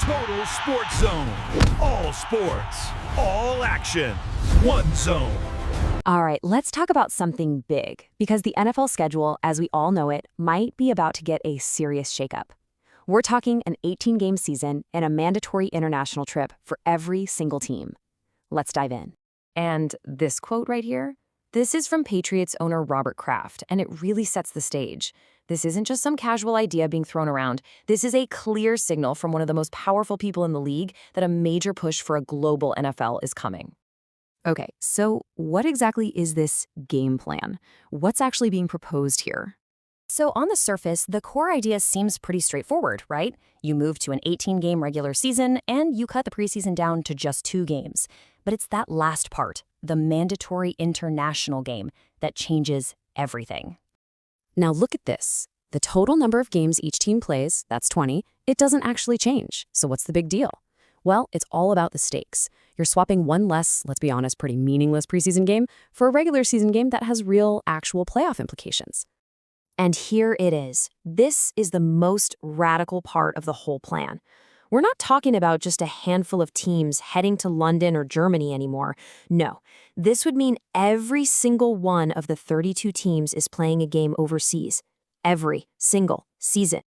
Total Sports Zone. All sports, all action, one zone. All right, let's talk about something big, because the NFL schedule, as we all know it, might be about to get a serious shakeup. We're talking an 18-game season and a mandatory international trip for every single team. Let's dive in. And this quote right here, this is from Patriots owner Robert Kraft, and it really sets the stage. This isn't just some casual idea being thrown around. This is a clear signal from one of the most powerful people in the league that a major push for a global NFL is coming. Okay, so what exactly is this game plan? What's actually being proposed here? So on the surface, the core idea seems pretty straightforward, right? You move to an 18-game regular season, and you cut the preseason down to just 2 games. But it's that last part, the mandatory international game, that changes everything. Now look at this. The total number of games each team plays, that's 20, it doesn't actually change. So what's the big deal? Well, it's all about the stakes. You're swapping one less, let's be honest, pretty meaningless preseason game for a regular season game that has real, actual playoff implications. And here it is. This is the most radical part of the whole plan. We're not talking about just a handful of teams heading to London or Germany anymore. No, this would mean every single one of the 32 teams is playing a game overseas. Every single season.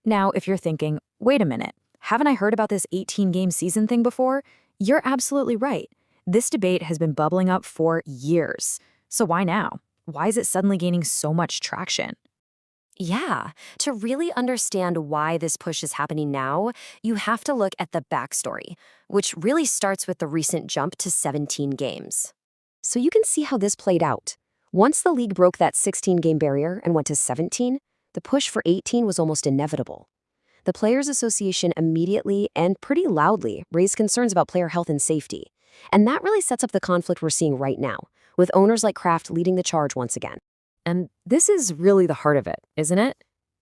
Now, if you're thinking, wait a minute, haven't I heard about this 18-game season thing before? You're absolutely right. This debate has been bubbling up for years. So why now? Why is it suddenly gaining so much traction? Yeah, to really understand why this push is happening now, you have to look at the backstory, which really starts with the recent jump to 17 games. So you can see how this played out. Once the league broke that 16-game barrier and went to 17, the push for 18 was almost inevitable. The Players Association immediately and pretty loudly raised concerns about player health and safety. And that really sets up the conflict we're seeing right now, with owners like Kraft leading the charge once again. And this is really the heart of it, isn't it?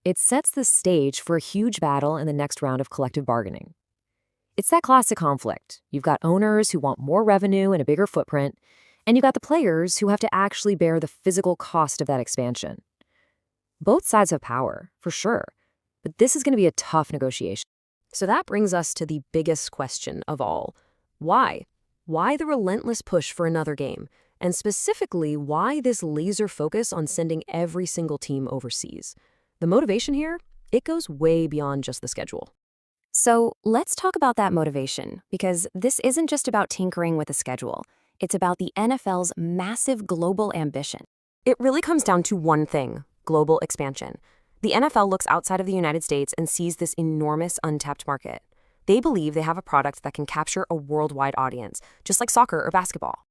It sets the stage for a huge battle in the next round of collective bargaining. It's that classic conflict. You've got owners who want more revenue and a bigger footprint, and you've got the players who have to actually bear the physical cost of that expansion. Both sides have power, for sure, but this is going to be a tough negotiation. So that brings us to the biggest question of all. Why? Why the relentless push for another game? And specifically, why this laser focus on sending every single team overseas? The motivation here, it goes way beyond just the schedule. So let's talk about that motivation, because this isn't just about tinkering with the schedule. It's about the NFL's massive global ambition. It really comes down to one thing: global expansion. The NFL looks outside of the United States and sees this enormous untapped market. They believe they have a product that can capture a worldwide audience, just like soccer or basketball.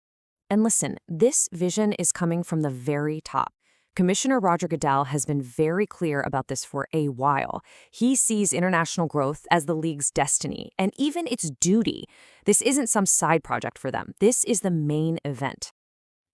And listen, this vision is coming from the very top. Commissioner Roger Goodell has been very clear about this for a while. He sees international growth as the league's destiny, and even its duty. This isn't some side project for them. This is the main event.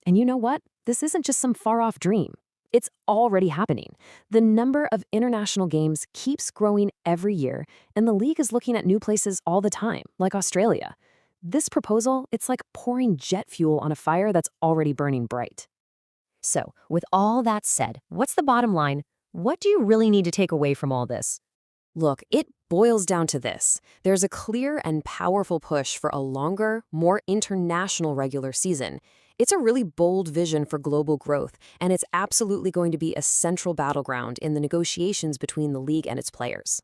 And you know what? This isn't just some far-off dream. It's already happening. The number of international games keeps growing every year, and the league is looking at new places all the time, like Australia. This proposal, it's like pouring jet fuel on a fire that's already burning bright. So, with all that said, what's the bottom line? What do you really need to take away from all this? Look, it boils down to this. There's a clear and powerful push for a longer, more international regular season. It's a really bold vision for global growth, and it's absolutely going to be a central battleground in the negotiations between the league and its players.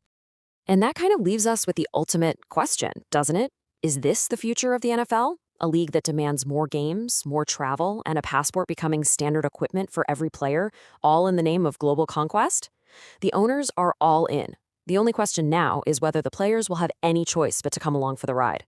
And that kind of leaves us with the ultimate question, doesn't it? Is this the future of the NFL? A league that demands more games, more travel, and a passport becoming standard equipment for every player, all in the name of global conquest? The owners are all in. The only question now is whether the players will have any choice but to come along for the ride.